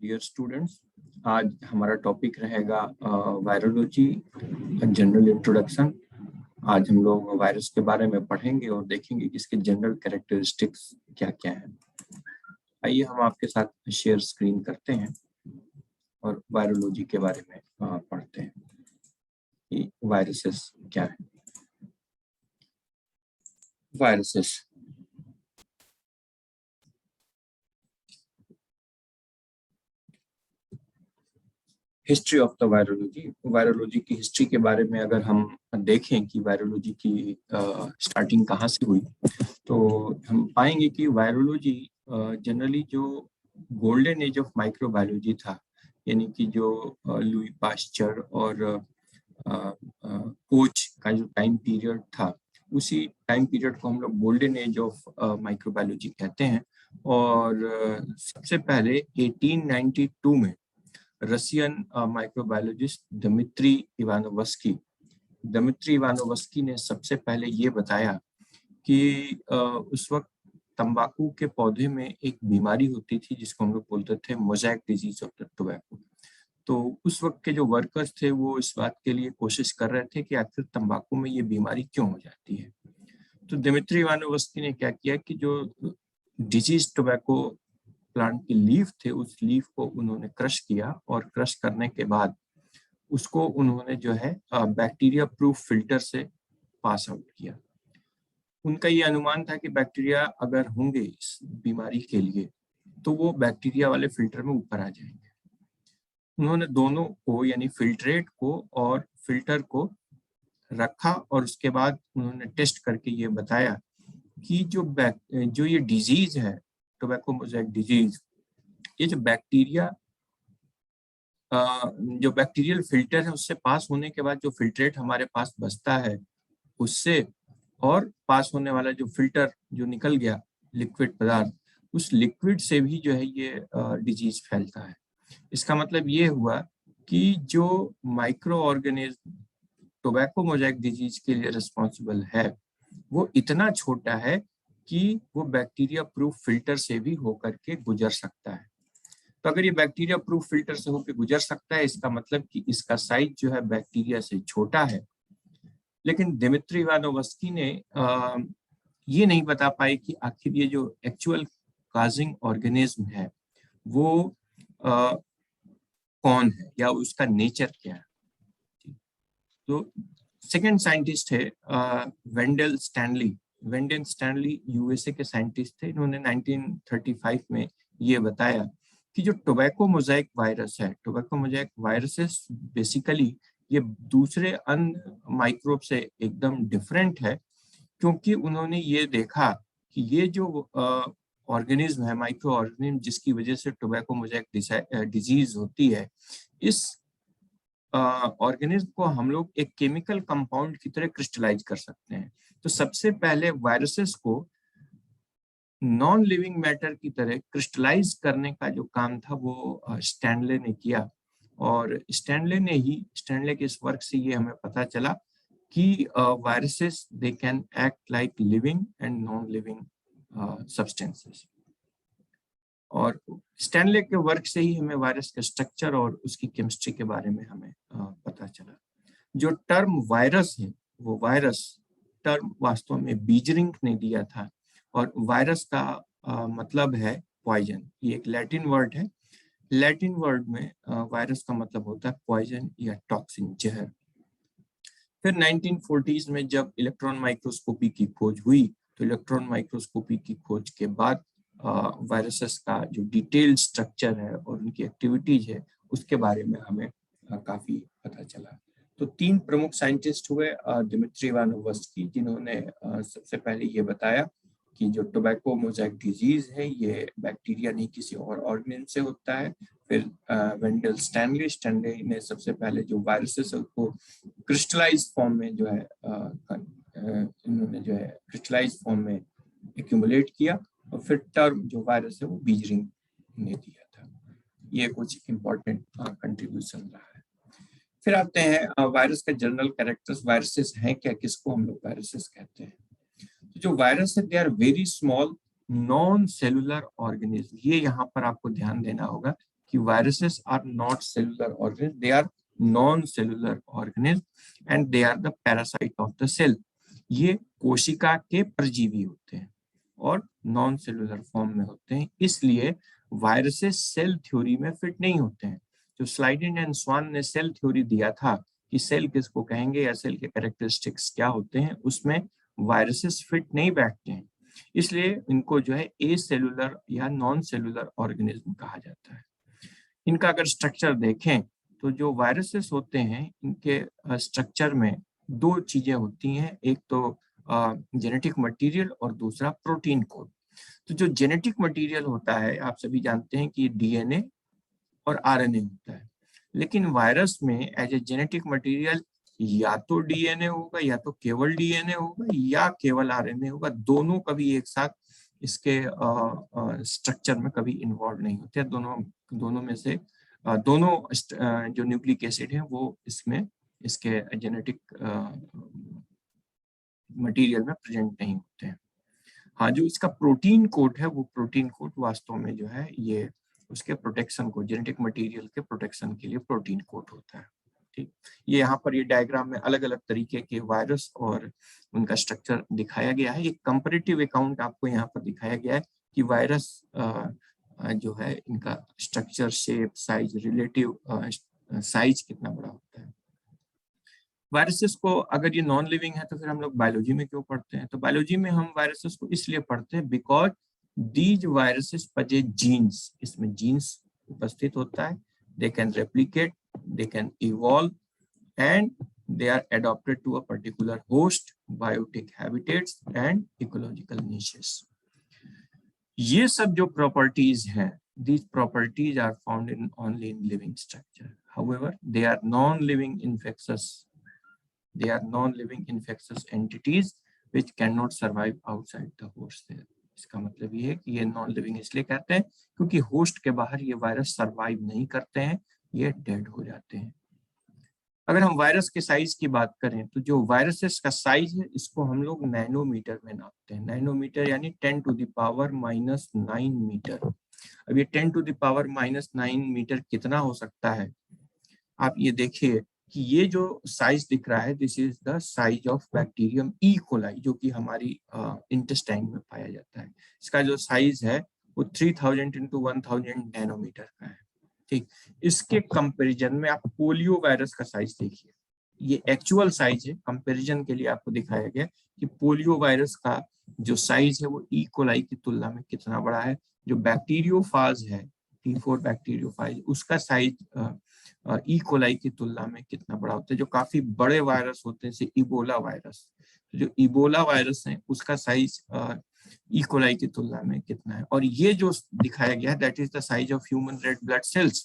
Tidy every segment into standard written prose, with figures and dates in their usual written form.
Dear students, आज हमारा topic रहेगा वायरोलॉजी जनरल इंट्रोडक्शन। आज हम लोग वायरस के बारे में पढ़ेंगे और देखेंगे कि इसके जनरल कैरेक्टरिस्टिक्स क्या क्या है। आइए हम आपके साथ शेयर स्क्रीन करते हैं और वायरोलॉजी के बारे में पढ़ते हैं कि वायरसेस क्या है। Viruses history of the virology. Virology की हिस्ट्री के बारे में अगर हम देखें कि वायरोलॉजी की स्टार्टिंग कहाँ से हुई, तो हम पाएंगे कि वायरोलॉजी जनरली जो गोल्डन एज ऑफ माइक्रोबायोलॉजी था, यानी कि जो लुई पास्चर और कोच का जो टाइम पीरियड था, उसी टाइम पीरियड को हम लोग गोल्डन एज ऑफ माइक्रोबायोलॉजी कहते हैं। और सबसे पहले 1892 में रशियन माइक्रोबायोलॉजिस्ट दमित्री इवानोवस्की ने सबसे पहले ये बताया कि उस वक्त तंबाकू के पौधे में एक बीमारी होती थी जिसको हम लोग बोलते थे mosaic disease of the tobacco. तो उस वक्त के जो वर्कर्स थे वो इस बात के लिए कोशिश कर रहे थे कि आखिर तंबाकू में ये बीमारी क्यों हो जाती है। तो दिमित्री इवानोवस्की ने क्या किया कि जो डिजीज टोबैको प्लांट की लीफ थे, उस लीफ को उन्होंने क्रश किया और क्रश करने के बाद उसको उन्होंने जो है बैक्टीरिया प्रूफ फिल्टर से पास आउट किया। उनका ये अनुमान था कि बैक्टीरिया अगर होंगे इस बीमारी के लिए तो वो बैक्टीरिया वाले फिल्टर में ऊपर आ जाएंगे। उन्होंने दोनों को यानी फिल्ट्रेट को और फिल्टर को रखा और उसके बाद उन्होंने टेस्ट करके ये बताया कि जो ये डिजीज है टोबैको मोज़ेक डिजीज, ये जो बैक्टीरियल फिल्टर है उससे पास होने के बाद जो फिल्ट्रेट हमारे पास बचता है उससे, और पास होने वाला जो फिल्टर जो निकल गया लिक्विड पदार्थ, उस लिक्विड से भी जो है ये डिजीज फैलता है। इसका मतलब ये हुआ कि जो micro organism tobacco mosaic disease के लिए रिस्पॉन्सिबल है वो इतना छोटा है कि वो बैक्टीरिया प्रूफ फिल्टर से भी होकर के गुजर सकता है। तो अगर ये बैक्टीरिया प्रूफ फिल्टर से होकर गुजर सकता है, इसका मतलब कि इसका साइज जो है बैक्टीरिया से छोटा है। लेकिन दिमित्री इवानोवस्की ने ये नहीं बता पाए कि आखिर ये जो एक्चुअल काजिंग ऑर्गेनिज्म है वो कौन है या उसका नेचर क्या है। तो सेकंड साइंटिस्ट है वेंडल स्टैनली यूएसए के साइंटिस्ट थे। इन्होंने 1935 में ये बताया कि जो टोबैको मोज़ेक वायरस है, टोबैको मोज़ेक वायरसेस बेसिकली ये दूसरे अन्य माइक्रोब से एकदम डिफरेंट है, क्योंकि उन्होंने ये देखा कि ये जो ऑर्गेनिज्म है, माइक्रो ऑर्गेनिज्म जिसकी वजह से टोबैको मोज़ेक डिजीज होती है, इस ऑर्गेनिज्म को हम लोग एक केमिकल कंपाउंड की तरह क्रिस्टलाइज कर सकते हैं। तो सबसे पहले वायरसेस को नॉन लिविंग मैटर की तरह क्रिस्टलाइज करने का जो काम था वो स्टैनले ने किया। और स्टैनले के इस वर्क से ये हमें पता चला कि viruses they can act like living and non living substances. और स्टैनले के वर्क से ही हमें वायरस के स्ट्रक्चर और उसकी केमिस्ट्री के बारे में हमें पता चला। जो टर्म वायरस है वो वायरस टर्म वास्तव में बीजरिंग ने दिया था, और वायरस का मतलब है पॉइजन। ये एक लैटिन वर्ड है। लैटिन वर्ड में वायरस का मतलब होता है पॉइजन या टॉक्सिन, जहर। फिर 1940s में जब इलेक्ट्रॉन माइक्रोस्कोपी की खोज हुई, तो इलेक्ट्रॉन माइक्रोस्कोपी की खोज के बाद वायरसेस का जो डिटेल्ड स्ट्रक्चर है और उनकी एक्टिविटीज है उसके बारे में हमें काफी पता चला। तो तीन प्रमुख साइंटिस्ट हुए दिमित्री इवानोवस्की, जिन्होंने सबसे पहले ये बताया कि जो टोबैको मोज़ेक डिजीज है ये बैक्टीरिया नहीं किसी और ऑर्गेनिज्म से होता है। फिर वेंडल स्टैनले ने सबसे पहले जो वायरसेस है उसको क्रिस्टलाइज फॉर्म में जो है इन्होंने जो है क्रिस्टलाइज फॉर्म में एक्यूमुलेट किया, और फिर टर्म जो वायरस है वो बीजरिंग ने दिया था। ये कुछ इम्पोर्टेंट कंट्रीब्यूशन रहा है। फिर आते हैं वायरस का जनरल कैरेक्टर्स। वायरसेस हैं क्या, किसको हम लोग वायरसेस कहते हैं? जो वायरस है they are very small non cellular organism. ये यहाँ पर आपको ध्यान देना होगा कि viruses are not cellular organism, they are non cellular organism and they are the parasite of the cell. ये कोशिका के परजीवी होते हैं और नॉन सेलुलर फॉर्म में होते हैं, इसलिए वायरसेस सेल थ्योरी में फिट नहीं होते हैं। जो स्लाइडेन एंड स्वान ने सेल थ्योरी दिया था कि सेल किसको कहेंगे या सेल के कैरेक्टरिस्टिक्स क्या होते हैं, उसमें वायरसेस फिट नहीं बैठते हैं, इसलिए इनको जो है ए सेलुलर या नॉन सेलुलर ऑर्गेनिज्म कहा जाता है। इनका अगर स्ट्रक्चर देखें तो जो वायरसेस होते हैं इनके स्ट्रक्चर में दो चीजें होती हैं, एक तो जेनेटिक मटेरियल और दूसरा प्रोटीन कोड। तो जो जेनेटिक मटेरियल होता है आप सभी जानते हैं कि डीएनए और आरएनए होता है, लेकिन वायरस में एज ए जेनेटिक मटेरियल या तो डीएनए होगा या तो केवल डीएनए होगा या केवल आरएनए होगा, दोनों कभी एक साथ इसके स्ट्रक्चर में कभी इन्वॉल्व नहीं होते। दोनों में से दोनों जो न्यूक्लिक एसिड है वो इसमें इसके जेनेटिक मटेरियल में प्रेजेंट नहीं होते हैं। हाँ, जो इसका प्रोटीन कोड है वो प्रोटीन कोड वास्तव में जो है ये उसके प्रोटेक्शन को, जेनेटिक मटेरियल के प्रोटेक्शन के लिए प्रोटीन कोड होता है। ठीक, ये यहाँ पर ये डायग्राम में अलग अलग तरीके के वायरस और उनका स्ट्रक्चर दिखाया गया है। एक कंपैरेटिव अकाउंट आपको यहाँ पर दिखाया गया है कि वायरस जो है इनका structure, shape, size, relative size कितना बड़ा होता है। वायरसेस को अगर ये नॉन लिविंग है तो फिर हम लोग बायोलॉजी में क्यों पढ़ते हैं? तो बायोलॉजी में हम वायरसेस को इसलिए पढ़ते हैं बिकॉज दीज वायरसेस पजे जीन्स, इसमें जीन्स उपस्थित होता है, they can replicate, they can evolve and they are adapted to a particular host, biotic habitats and ecological niches. ये सब जो प्रॉपर्टीज हैं, these properties are found in only in living structure. However, they are non-living infectious entities which cannot survive outside the host cell. इसका मतलब ये है कि ये नॉन लिविंग इसलिए कहते हैं क्योंकि होस्ट के बाहर ये वायरस सरवाइव नहीं करते हैं, ये डेड हो जाते हैं। अगर हम वायरस के साइज की बात करें तो जो वायरसेस का साइज है इसको हम लोग नैनोमीटर में नापते हैं। नैनोमीटर यानी 10 टू द पावर -9 मीटर। अब ये 10 टू द पावर -9 मीटर कितना हो सकता है? आप ये देखिए कि ये जो साइज दिख रहा है, this is the size of bacterium E coli, जो कि हमारी इंटेस्टाइन में पाया जाता है। इसका जो साइज है वो 3000 इंटू 1000 नैनोमीटर का है। ठीक, इसके कंपैरिजन में आप पोलियो वायरस का साइज देखिए, ये एक्चुअल साइज है, कंपैरिजन के लिए आपको दिखाया गया कि पोलियो वायरस का जो साइज है वो ई कोलाई की तुलना में कितना बड़ा है। जो बैक्टीरियोफाज है, T4 बैक्टीरियोफाज, उसका साइज ई कोलाई की तुलना में कितना बड़ा होता है। जो काफी बड़े वायरस होते हैं जैसे इबोला वायरस, जो इबोला वायरस है उसका साइज ई कोलाई की तुलना में कितना है। और ये जो दिखाया गया है that is the size of human red blood cells.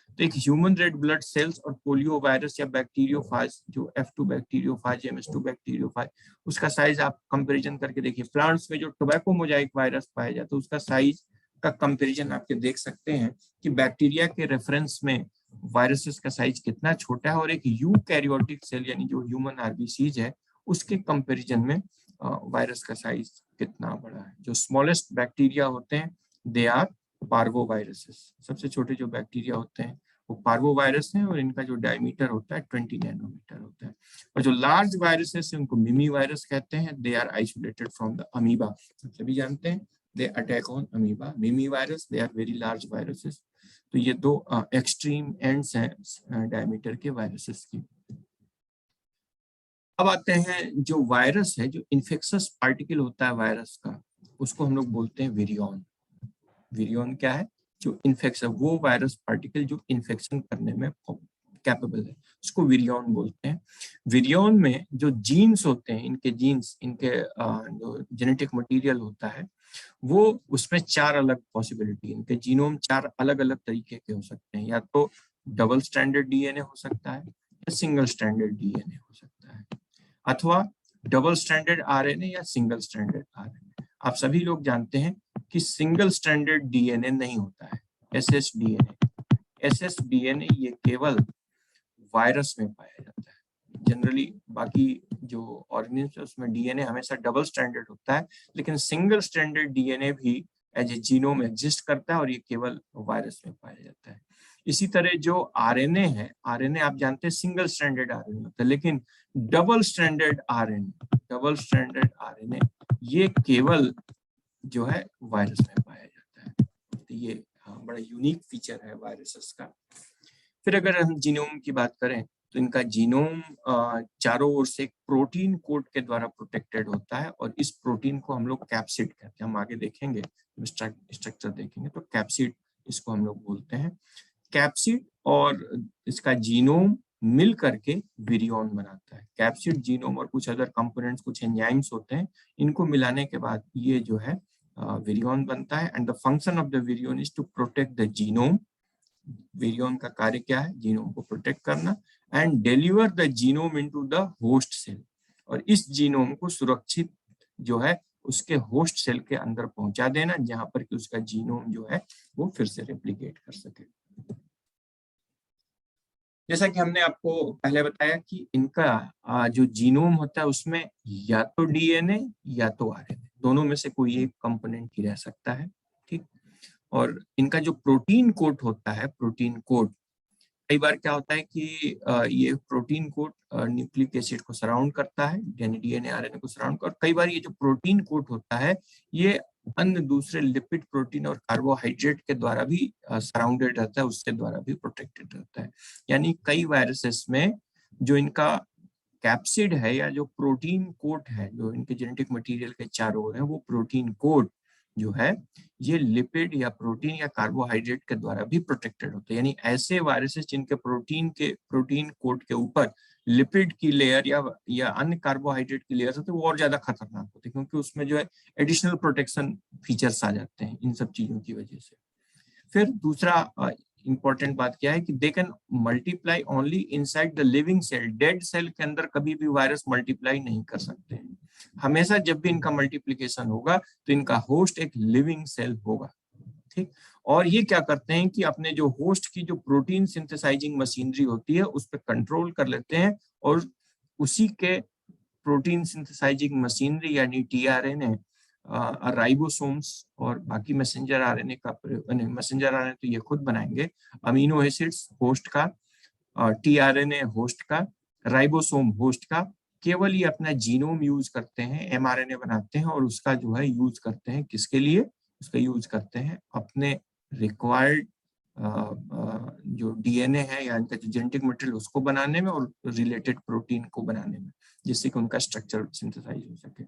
तो एक ह्यूमन रेड ब्लड सेल्स और पोलियो वायरस या बैक्टीरियोफाज, जो F2 बैक्टीरियोफाज, MS2 बैक्टीरियोफाज, उसका साइज आप कंपैरिजन करके देखिए। प्लांट्स में जो टोबैको मोजाइक वायरस पाया जाता है उसका साइज का कंपैरिजन आपके देख सकते हैं कि बैक्टीरिया के रेफरेंस में वायरसेस का साइज कितना छोटा है, और एक यूकैरियोटिक सेल यानी जो ह्यूमन आरबीसीज है उसके कंपैरिजन में वायरस का साइज कितना बड़ा है। जो स्मॉलेस्ट बैक्टीरिया होते हैं दे आर पार्वोवायरसेस, सबसे छोटे जो बैक्टीरिया होते हैं वो पार्वोवायरस हैं, और इनका जो डायमीटर होता है 20 नैनोमीटर होता है। और जो लार्ज वायरसेस हैं उनको मिमी वायरस कहते हैं। They are isolated from the amoeba, सभी जानते हैं, they attack on amoeba. Mimi virus, they are very large viruses. तो ये दो एक्सट्रीम एंड्स हैं डायमीटर के वायरसेस की। अब आते हैं जो वायरस है, जो इन्फेक्शस पार्टिकल होता है वायरस का, उसको हम लोग बोलते हैं विरियन। विरियन क्या है? जो इन्फेक्शन, वो वायरस पार्टिकल जो इन्फेक्शन करने में कैपेबल है, उसको विरियन बोलते हैं। विरियन में जो जीन्स होते हैं, इनके जीन्स, इनके जो जेनेटिक मटेरियल होता है वो, उसमें 4 अलग पॉसिबिलिटी, इनके जीनोम 4 अलग अलग तरीके के हो सकते हैं। या तो डबल स्टैंडर्ड डीएनए हो सकता है, या सिंगल स्टैंडर्ड डीएनए हो सकता है, अथवा डबल स्टैंडर्ड आरएनए या सिंगल स्टैंडर्ड आरएनए। आप सभी लोग जानते हैं कि सिंगल स्टैंडर्ड डीएनए नहीं होता है, एसएसडीएनए। एसएसडीएनए ये केवल वायरस में पाया जाता है। जनरली बाकी जो ऑर्गेनिज्म है उसमें डीएनए हमेशा डबल स्टैंडर्ड होता है, लेकिन सिंगल स्टैंडर्ड डीएनए भी एज ए जीनोम एग्जिस्ट करता है और ये केवल वायरस में पाया जाता है। इसी तरह जो आरएनए है, आरएनए आप जानते हैं सिंगल स्ट्रैंडेड आरएनए होता है, लेकिन डबल स्ट्रैंडेड आरएनए ये केवल जो है वायरस में पाया जाता है। तो ये बड़ा यूनिक फीचर है वायरसेस का। फिर अगर हम जीनोम की बात करें तो इनका जीनोम चारों ओर से एक प्रोटीन कोट के द्वारा प्रोटेक्टेड होता है और इस प्रोटीन को हम लोग कैप्सिड कहते हैं। हम आगे देखेंगे, स्ट्रक्चर देखेंगे तो कैप्सिड इसको हम लोग बोलते हैं। कैप्सिड और इसका जीनोम मिल करके विरियन बनाता है। कैप्सिड, जीनोम और कुछ अदर कंपोनेंट्स, कुछ एंजाइम्स होते हैं, इनको मिलाने के बाद ये जो है विरियन बनता है। And the function of the virion is to protect the genome. Virion का कार्य क्या है? जीनोम को प्रोटेक्ट करना and deliver the genome into the host cell, और इस जीनोम को सुरक्षित जो है उसके होस्ट सेल के अंदर पहुंचा देना, जहां पर कि उसका जीनोम जो है वो फिर से रेप्लिकेट कर सके। जैसा कि हमने आपको पहले बताया कि इनका जो जीनोम होता है उसमें या तो डीएनए या तो आरएनए, दोनों में से कोई एक कंपोनेंट ही रह सकता है, ठीक। और इनका जो प्रोटीन कोट होता है, प्रोटीन कोट, कई बार क्या होता है कि ये प्रोटीन कोट न्यूक्लिक एसिड को सराउंड करता है, यानी डीएनए आरएनए को सराउंड कर। कई बार ये जो प्रोटीन कोट होता है ये अन्य दूसरे लिपिड, प्रोटीन और कार्बोहाइड्रेट के द्वारा भी सराउंडेड रहता है, उसके द्वारा भी प्रोटेक्टेड रहता है। यानी कई वायरसेस में जो इनका कैप्सिड है या जो प्रोटीन कोट है, जो इनके जेनेटिक मटेरियल के चारों ओर है, वो प्रोटीन कोट जो है ये लिपिड या प्रोटीन या कार्बोहाइड्रेट के द्वारा भी प्रोटेक्टेड होते हैं। यानी ऐसे वायरसेस जिनके प्रोटीन कोट के ऊपर लिपिड की लेयर या अन्य कार्बोहाइड्रेट की लेयर होती है, वो और ज्यादा खतरनाक होते हैं, क्योंकि उसमें जो है एडिशनल प्रोटेक्शन फीचर्स आ जाते हैं इन सब चीजों की वजह से। फिर दूसरा इंपॉर्टेंट बात क्या है कि they can multiply only inside the living cell. Dead cell के अंदर कभी भी वायरस मल्टीप्लाई नहीं कर सकते हैं। हमेशा जब भी इनका मल्टीप्लिकेशन होगा तो इनका होस्ट एक लिविंग सेल होगा, ठीक। और ये क्या करते हैं कि अपने जो होस्ट की जो प्रोटीन सिंथेसाइजिंग मशीनरी होती है उस पर कंट्रोल कर लेते हैं, और उसी के प्रोटीन सिंथेसाइजिंग मशीनरी यानी टीआरएनए, राइबोसोम्स और बाकी मैसेंजर आरएनए का मैसेंजर आरएनए तो ये खुद बनाएंगे, अमीनो एसिड्स होस्ट का, टीआरएनए होस्ट का, राइबोसोम होस्ट का, केवल ये अपना जीनोम यूज करते हैं, एमआरएनए बनाते हैं और उसका जो है यूज करते हैं किसके लिए? उसका यूज करते हैं अपने रिक्वायर्ड जो डीएनए है या इनका जो जेनेटिक मटेरियल उसको बनाने में और रिलेटेड प्रोटीन को बनाने में, जिससे कि उनका स्ट्रक्चर सिंथेसाइज हो सके।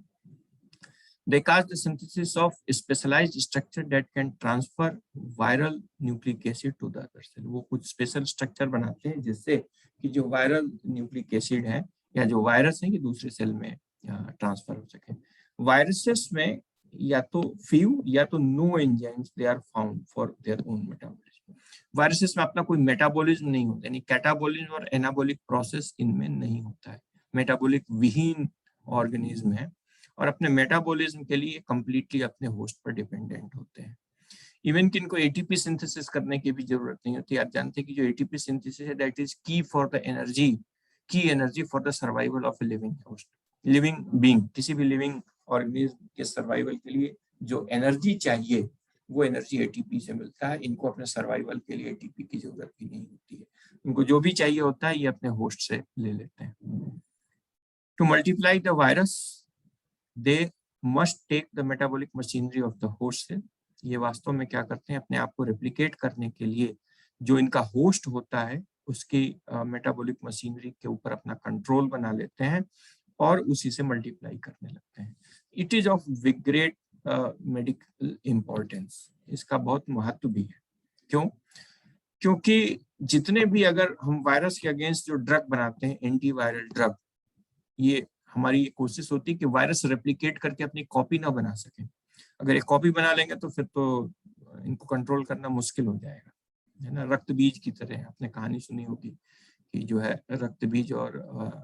They cause the synthesis of specialized structure that can transfer viral nucleic acid to the other cell। वो कुछ स्पेशल स्ट्रक्चर बनाते हैं जिससे कि जो वायरल न्यूक्लिक एसिड है या जो वायरस है ये दूसरे सेल में ट्रांसफर हो सके। वायरसेस में या तो फ्यू या तो no enzymes they are found for their own metabolism. Viruses में अपना कोई मेटाबॉलिज्म नहीं होता, यानी कैटाबॉलिज्म और एनाबॉलिक प्रोसेस इनमें नहीं होता है। मेटाबॉलिक विहीन ऑर्गेनिज्म है और अपने मेटाबॉलिज्म के लिए कंप्लीटली अपने होस्ट पर डिपेंडेंट होते हैं। इवन कि इनको एटीपी सिंथेसिस करने की भी जरूरत नहीं होती। आप जानते हैं कि जो एटीपी सिंथेसिस है दैट इज की फॉर द एनर्जी, की energy for the survival of a living host, living being. किसी भी लिविंग ऑर्गेनिज्म के सर्वाइवल के लिए जो एनर्जी चाहिए वो एनर्जी एटीपी से मिलता है। इनको अपने सर्वाइवल के लिए एटीपी की जरूरत भी नहीं होती है, इनको जो भी चाहिए होता है ये अपने होस्ट से ले लेते हैं। To multiply the virus they must take the metabolic machinery of the host cell। ये वास्तव में क्या करते हैं, अपने आप को रेप्लिकेट करने के लिए जो इनका होस्ट होता है उसकी मेटाबॉलिक मशीनरी के ऊपर अपना कंट्रोल बना लेते हैं और उसी से मल्टीप्लाई करने लगते हैं। It is of great medical importance. इसका बहुत महत्व भी है। क्यों? क्योंकि जितने भी अगर हम वायरस के अगेंस्ट जो ड्रग बनाते हैं, एंटीवायरल ड्रग, ये हमारी कोशिश होती है कि वायरस रेप्लिकेट करके अपनी कॉपी ना बना सके। अगर एक कॉपी बना लेंगे तो फिर तो इनको कंट्रोल करना मुश्किल हो जाएगा, है ना। रक्त बीज की तरह आपने कहानी सुनी होगी कि जो है रक्त बीज और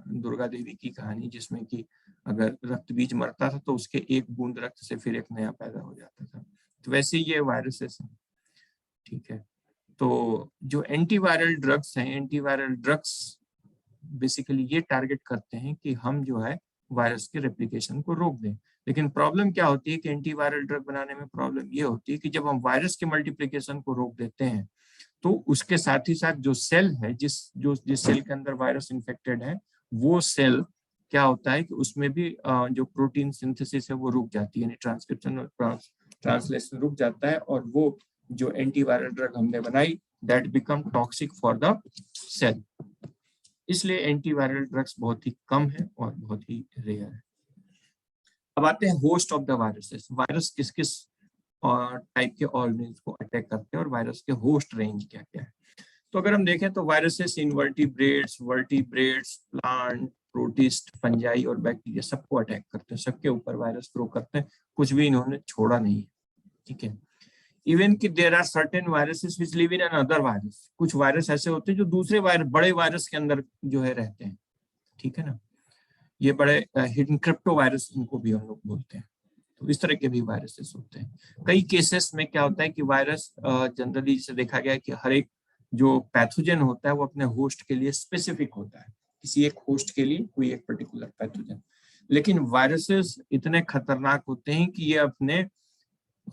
दुर्गा देवी की कहानी, जिसमें कि अगर रक्त बीज मरता था तो उसके एक बूंद रक्त से फिर एक नया पैदा हो जाता था। तो वैसे ये वायरसेस हैं, ठीक है। तो जो एंटीवायरल ड्रग्स हैं, एंटीवायरल ड्रग्स बेसिकली ये टारगेट करते हैं कि हम जो है वायरस के रेप्लिकेशन को रोक दें। लेकिन प्रॉब्लम क्या होती है कि एंटीवायरल ड्रग बनाने में प्रॉब्लम ये होती है कि जब हम वायरस के मल्टीप्लिकेशन को रोक देते हैं तो उसके साथ ही साथ जो सेल है, जिस सेल के अंदर वायरस इन्फेक्टेड है, वो सेल क्या होता है कि उसमें भी जो प्रोटीन सिंथेसिस है वो रुक जाती है, यानी ट्रांसक्रिप्शन और ट्रांसलेशन रुक जाता है, और वो जो एंटीवायरल ड्रग हमने बनाई that become toxic for the cell. इसलिए एंटीवायरल ड्रग्स बहुत ही कम है और बहुत ही रेयर है। अब आते हैं host of the viruses. Virus किस किस टाइप के ऑर्गेनिज्म को अटैक करते हैं और वायरस के होस्ट रेंज क्या क्या है। तो अगर हम देखें तो viruses invertebrates, vertebrates, plant, protist, fungi और बैक्टीरिया सबको अटैक करते हैं, सबके ऊपर वायरस ग्रो करते हैं, कुछ भी इन्होंने छोड़ा नहीं है, ठीक है। इवन कि there are certain viruses which live in another virus, कुछ वायरस ऐसे होते हैं जो दूसरे वायरस, बड़े वायरस के अंदर जो है रहते हैं, ठीक है ना। ये बड़े हिडन क्रिप्टो वायरस इनको भी हम लोग बोलते हैं। तो इस तरह के भी वायरसेस होते हैं। कई केसेस में क्या होता है कि वायरस जनरली जैसे देखा गया है कि हर एक जो पैथोजन होता है वो अपने होस्ट के लिए स्पेसिफिक होता है, किसी एक होस्ट के लिए कोई एक पर्टिकुलर पैथोजन। लेकिन वायरसेस इतने खतरनाक होते हैं कि ये अपने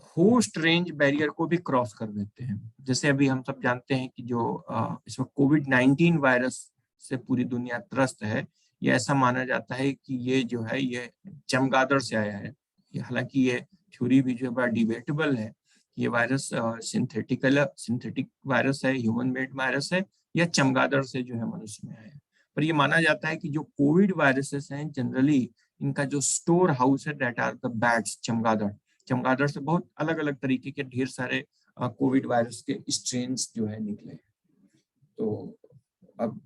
होस्ट रेंज बैरियर को भी क्रॉस कर देते हैं। जैसे अभी हम सब जानते हैं कि जो इस वक्त कोविड-19 वायरस से पूरी दुनिया त्रस्त है, ये ऐसा माना जाता है कि ये जो है ये चमगादड़ से आया है। हालांकि ये थ्योरी भी जो है बड़ा डिबेटेबल है, ये वायरस सिंथेटिक वायरस है, ह्यूमन मेड वायरस है, या चमगादड़ से जो है मनुष्य में आया है। पर ये माना जाता है कि जो कोविड वायरसेस हैं जनरली इनका जो स्टोर हाउस है दैट आर द बैट्स, चमगादड़ से बहुत अलग अलग तरीके के ढेर सारे कोविड वायरस के स्ट्रेन्स जो है निकले। तो अब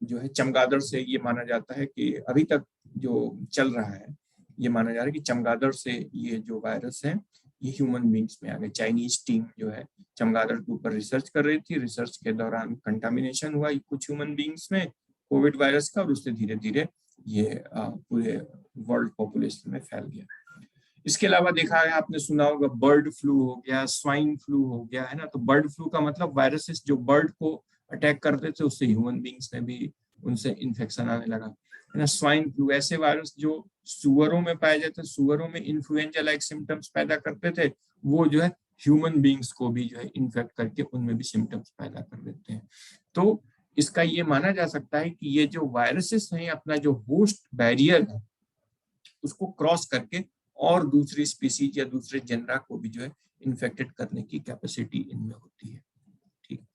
जो है चमगादड़ से ये माना जाता है कि अभी तक जो चल रहा है ये माना जा रहा है कि चमगादड़ से ये जो वायरस है ये ह्यूमन बींग्स में आ गए। चाइनीज टीम जो है चमगादड़ के ऊपर रिसर्च कर रही थी, रिसर्च के दौरान कंटामिनेशन हुआ कुछ ह्यूमन बींग्स में कोविड वायरस का, और उससे धीरे धीरे ये पूरे वर्ल्ड पॉपुलेशन में फैल गया। इसके अलावा देखा है, आपने सुना होगा बर्ड फ्लू हो गया, स्वाइन फ्लू हो गया, है ना। तो बर्ड फ्लू का मतलब वायरसेस जो बर्ड को अटैक करते थे उससे ह्यूमन बींग्स में भी उनसे इन्फेक्शन आने लगा, है ना। स्वाइन फ्लू ऐसे वायरस जो सुअरों में पाए जाते, सुअरों में इन्फ्लुएंजा लाइक सिम्टम्स पैदा करते थे, वो जो है ह्यूमन बींग्स को भी जो है इन्फेक्ट करके उनमें भी सिम्टम्स पैदा कर देते हैं। तो इसका ये माना जा सकता है कि ये जो वायरसेस हैं अपना जो होस्ट बैरियर है उसको क्रॉस करके और दूसरी स्पीसीज या दूसरे जेनरा को भी जो है इन्फेक्टेड करने की कैपेसिटी इनमें होती है, ठीक।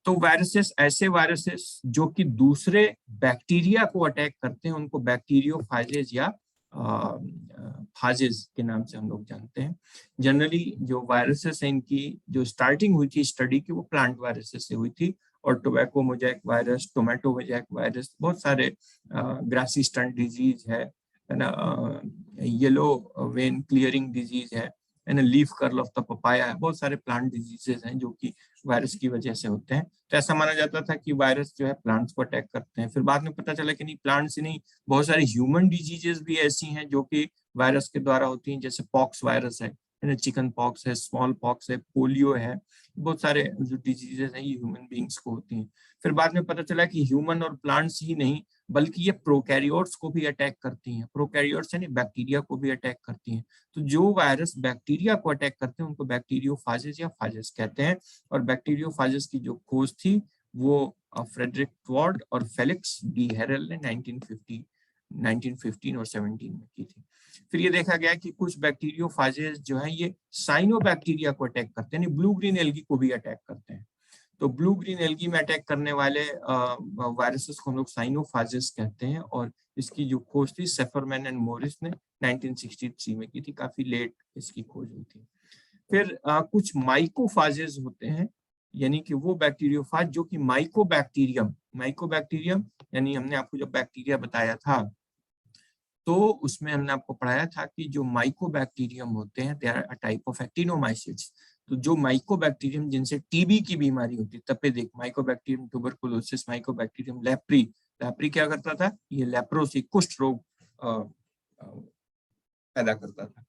तो वायरसेस, ऐसे वायरसेस जो कि दूसरे बैक्टीरिया को अटैक करते हैं उनको बैक्टीरियोफाजेज या फाजेज के नाम से हम लोग जानते हैं। जनरली जो वायरसेस हैं इनकी जो स्टार्टिंग हुई थी स्टडी की वो प्लांट वायरसेस से हुई थी, और tobacco Mosaic virus, tomato Mosaic virus, बहुत सारे ग्रासी स्टंट डिजीज है ना, येलो वेन क्लियरिंग डिजीज है ना, leaf curl of the papaya है, बहुत सारे प्लांट डिजीजेस हैं जो कि वायरस की वजह से होते हैं। तो ऐसा माना जाता था कि वायरस जो है प्लांट्स को अटैक करते हैं। फिर बाद में पता चला कि नहीं, प्लांट्स ही नहीं, बहुत सारे ह्यूमन डिजीजेस भी ऐसी हैं जो कि वायरस के द्वारा होती हैं, जैसे पॉक्स वायरस है ना, चिकन पॉक्स है, स्मॉल पॉक्स है, पोलियो है, बहुत सारे जो डिजीजेस हैं ये ह्यूमन बींग्स को होती हैं। फिर बाद में पता चला कि ह्यूमन और प्लांट्स ही नहीं बल्कि ये प्रोकैरियोट्स को भी अटैक करती हैं, प्रोकैरियोट्स यानी बैक्टीरिया को भी अटैक करती हैं। तो जो वायरस बैक्टीरिया को अटैक करते हैं उनको बैक्टीरियोफाजेस या फाजेस कहते हैं। और बैक्टीरियोफाजेस की जो खोज थी वो फ्रेडरिक ट्वार्ड और फेलिक्स डी हेरल ने 1915 और 17 में की थी। फिर ये देखा गया कि कुछ बैक्टीरियोफाजेस जो है ये साइनोबैक्टीरिया को अटैक करते हैं, ब्लू ग्रीन एल्गी को भी अटैक करते हैं। तो ब्लू ग्रीन एल्गी में अटैक करने वाले वायरसेस को हम लोग साइनोफाजेस कहते हैं, और इसकी जो खोज थी सेफरमैन एंड मोरिस ने 1963 में की थी, काफी लेट इसकी खोज हुई थी। फिर कुछ माइकोफाजेस होते हैं, यानी कि वो बैक्टीरियोफाज जो कि माइकोबैक्टीरियम यानी हमने आपको जब बैक्टीरिया बताया था तो उसमें हमने आपको पढ़ाया था कि जो माइकोबैक्टीरियम होते हैं they are a type of actinomycetes. तो जो माइकोबैक्टीरियम जिनसे टीबी की बीमारी होती है, तपेदिक, माइकोबैक्टीरियम ट्यूबरकुलोसिस, माइकोबैक्टीरियम लेप्री क्या करता था, ये लेप्रोसी, कुष्ठ रोग पैदा करता था।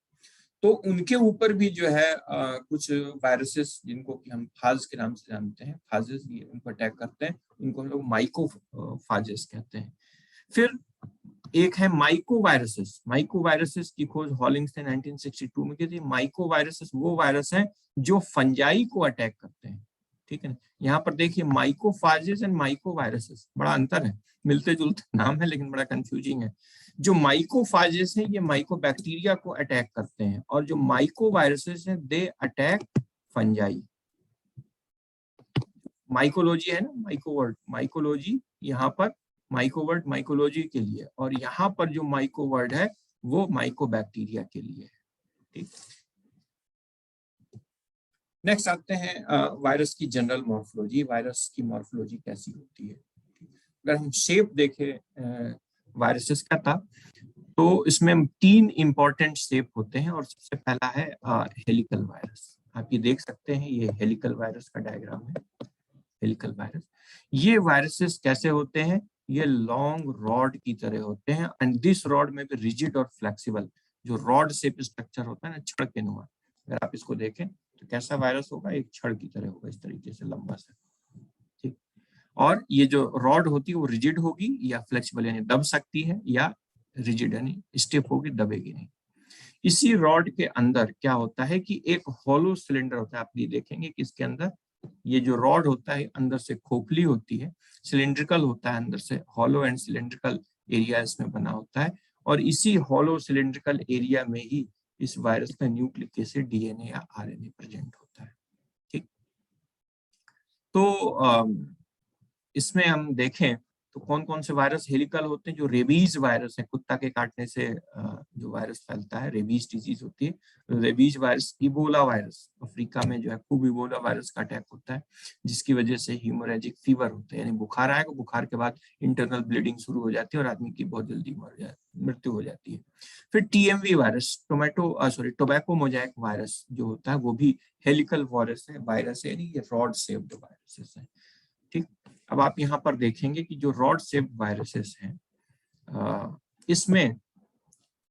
तो उनके ऊपर भी जो है कुछ वायरसेस जिनको कि हम फाज के नाम से जानते हैं, फाजेस ये उनको अटैक करते हैं, उनको हम लोग माइकोफाजेस कहते हैं। फिर एक है माइकोवायरसेस। माइकोवायरसेस की खोज हॉलिंग्स ने 1962 में की थी। माइकोवायरसेस वो वायरस हैं जो फंजाई को अटैक करते हैं, ठीक है ना। यहाँ पर देखिए माइकोफाजेस एंड माइकोवायरसेस, बड़ा अंतर है, मिलते जुलते नाम है लेकिन बड़ा कंफ्यूजिंग है। जो माइकोफाजेस है ये माइकोबैक्टीरिया को अटैक करते हैं, और जो माइकोवायरसेस है दे अटैक फंजाई। माइकोलॉजी है ना, माइकोवर्ड, माइकोलॉजी यहाँ पर माइकोवर्ड माइकोलॉजी के लिए, और यहाँ पर जो माइकोवर्ड है वो माइकोबैक्टीरिया के लिए है, ठीक। नेक्स्ट आते हैं वायरस की जनरल मॉर्फोलॉजी। वायरस की मॉर्फोलॉजी कैसी होती है? अगर हम शेप देखें वायरसेस का था, तो इसमें 3 इंपॉर्टेंट शेप होते हैं, और सबसे पहला है हेलिकल वायरस। आप ये देख सकते हैं, ये हेलिकल वायरस का डायग्राम है। हेलिकल वायरस, ये वायरसेस कैसे होते हैं? ये लॉन्ग रॉड की तरह होते हैं, एंड दिस रॉड में भी रिजिड और फ्लेक्सिबल, जो रॉड शेप स्ट्रक्चर होता है ना, छड़ के नुमा। अगर आप इसको देखें तो कैसा वायरस होगा? एक छड़ की तरह होगा, इस तरीके से लंबा सा, ठीक। और ये जो रॉड होती है वो रिजिड होगी या फ्लेक्सिबल, यानी दब सकती है, या रिजिड यानी स्टिफ होगी, दबेगी नहीं। इसी रॉड के अंदर क्या होता है कि एक हॉलो सिलेंडर होता है। आप ये देखेंगे कि इसके अंदर ये जो रॉड होता है अंदर से खोखली होती है, सिलिंड्रिकल होता है अंदर से, हॉलो एंड सिलिंड्रिकल एरिया इसमें बना होता है, और इसी हॉलो सिलिंड्रिकल एरिया में ही इस वायरस का न्यूक्लिक एसिड, डीएनए या आरएनए प्रेजेंट होता है, ठीक। तो इसमें हम देखें तो कौन कौन से वायरस हेलिकल होते हैं? जो रेबीज वायरस है, कुत्ता के काटने से जो वायरस फैलता है, रेबीज डिजीज होती है। Rabies virus, Ebola virus, Africa में जो है खूब इबोला वायरस का अटैक होता है, जिसकी वजह से हीमोरेजिक फीवर होता है, यानी बुखार आएगा, बुखार के बाद इंटरनल ब्लीडिंग शुरू हो जाती है और आदमी की बहुत जल्दी मृत्यु हो जाती है। फिर TMV virus, tobacco Mosaic virus जो होता है, वो भी हेलिकल वायरस है, यानी ये रॉड शेप्ड वायरसेस है, ठीक। अब आप यहाँ पर देखेंगे कि जो रॉड शेप्ड वायरसेस हैं, इसमें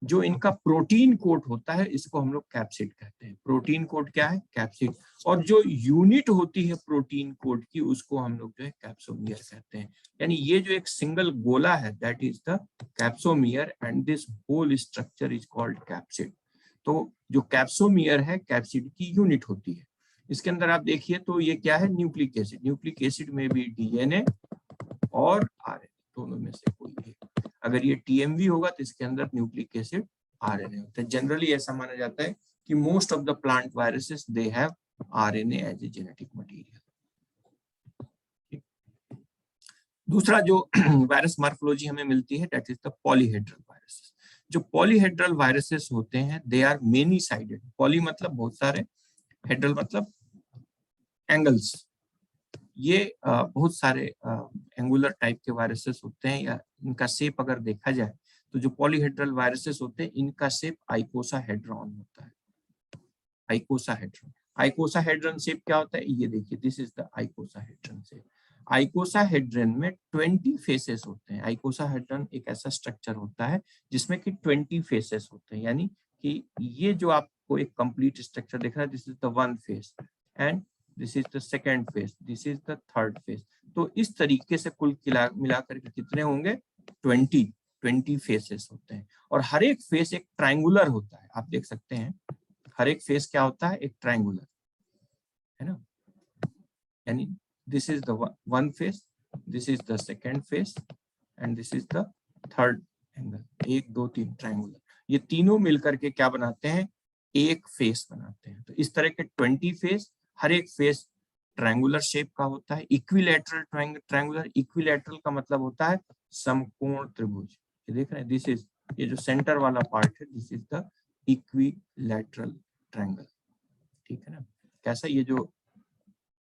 जो इनका प्रोटीन कोट होता है, इसको हम लोग कैप्सिड कहते हैं। प्रोटीन कोट क्या है? कैप्सिड। और जो यूनिट होती है प्रोटीन कोट की, उसको हम लोग जो है कैप्सोमियर कहते हैं। यानी ये जो एक सिंगल गोला है, that is the capsomere, and this whole structure is called capsid. तो जो कैप्सोमियर है, कैप्सिड की यूनिट होती है। इसके अंदर आप देखिए तो ये क्या है? Nucleic acid. न्यूक्लिक एसिड में भी डीएनए और आरएनए, दोनों में से कोई एक। अगर ये टीएमवी होगा तो इसके अंदर न्यूक्लिक एसिड, आरएनए होता है। जनरली ऐसा माना जाता है कि most of the plant viruses they have RNA as a genetic material. दूसरा जो वायरस मॉर्फोलॉजी हमें मिलती है, that is the polyhedral viruses. जो पॉलीहेड्रल वायरसेस होते हैं, they are many sided. Poly मतलब बहुत सारे, हेड्रल मतलब एंगल्स। ये बहुत सारे एंगुलर टाइप के वायरसेस होते हैं, या इनका शेप अगर देखा जाए तो जो पॉलीहेड्रल वायरसेस होते हैं, इनका शेप आइकोसाहेड्रॉन होता है। आइकोसाहेड्रॉन, आइकोसाहेड्रॉन शेप क्या होता है? ये देखिए, दिस इज द आइकोसाहेड्रॉन शेप। आइकोसाहेड्रन में 20 फेसेस होते हैं। आइकोसाहेड्रन एक ऐसा स्ट्रक्चर होता है जिसमें कि 20 फेसेस होते हैं, यानी कि ये जो आपको एक कंप्लीट स्ट्रक्चर दिख रहा है, this is the 1 face, and this is the second face, this is the third phase. तो इस तरीके से कुल मिलाकर के कितने होंगे? 20 फेसेस होते हैं, और हर एक फेस एक ट्रायंगुलर होता है। आप देख सकते हैं हर एक फेस क्या होता है? एक ट्रायंगुलर, है ना। यानी this is the one face, this is the second face, and this is the third angle। 1 2 3 triangular, ये तीनों मिलकर के क्या बनाते हैं? एक फेस बनाते हैं। तो इस तरह के 20 फेस, हर एक फेस ट्रायंगुलर शेप का होता है। इक्विलैटरल ट्रायंगुलर, इक्विलैटरल का मतलब होता है समकोण त्रिभुज। ये देख रहे हैं, दिस इज, ये जो सेंटर वाला पार्ट है, this is the equilateral triangle, ठीक है ना। कैसा? ये जो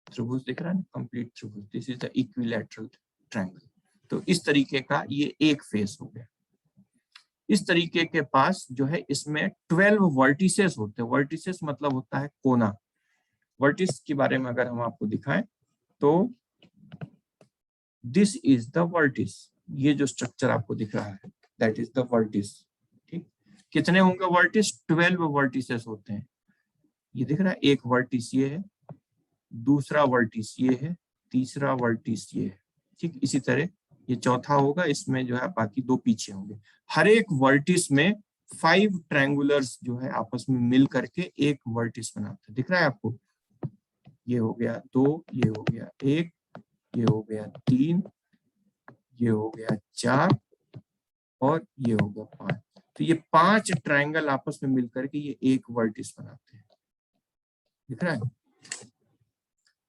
त्रिभुज दिख रहा है ना, कंप्लीट त्रिभुज, this is the equilateral triangle. तो इस तरीके का ये एक फेस हो गया। इस तरीके के पास जो है, इसमें 12 वर्टिसेस होते हैं। वर्टिसेस मतलब होता है कोना। वर्टिस के बारे में अगर हम आपको दिखाएं तो दिस इज द वर्टिस। ये जो स्ट्रक्चर आपको दिख रहा है, दैट इज द वर्टिस, ठीक। कितने होंगे वर्टिस? 12 वर्टिसेस होते हैं। ये दिख रहा है, एक वर्टिस ये है, दूसरा वर्टिस ये है, तीसरा वर्टिस ये है, ठीक। इसी तरह ये चौथा होगा, इसमें जो है बाकी 2 पीछे होंगे। हर एक वर्टिस में 5 ट्रायंगुलर्स जो है आपस में मिल करके एक वर्टिस बनाते हैं। दिख रहा है आपको? ये हो गया 2, ये हो गया 1, ये हो गया 3, ये हो गया 4 और ये हो गया 5। तो ये 5 ट्रायंगल आपस में मिलकर के ये एक वर्टिस बनाते हैं। दिख रहा है?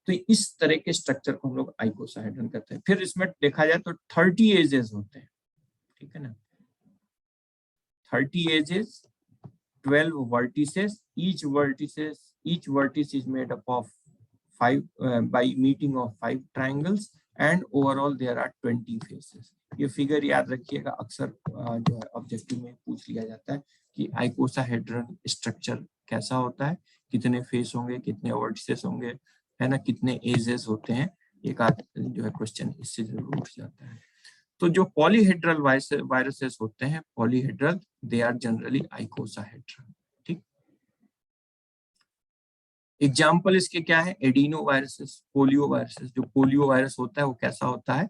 तो इस तरह के स्ट्रक्चर को हम लोग आइकोसाहेड्रन कहते हैं। फिर इसमें देखा जाए तो 30 एजेस होते हैं, ठीक है ना? 30 edges, 12 vertices. Each vertex is made up of 5 by meeting of 5 triangles and overall there are 20 faces. ये फिगर याद रखिएगा, अक्सर जो है ऑब्जेक्टिव में पूछ लिया जाता है कि आइकोसाहेड्रन स्ट्रक्चर कैसा होता है, कितने फेस होंगे, कितने वर्टिसेस होंगे, है ना, कितने एजेस होते हैं। एक आध जो है क्वेश्चन इससे जरूर उठ जाता है। तो जो पॉलीहेड्रल वायरसेस होते हैं, polyhedral, they are generally icosahedral. ठीक, एग्जाम्पल इसके क्या है? Adeno viruses, polio viruses. जो पोलियो वायरस होता है वो कैसा होता है?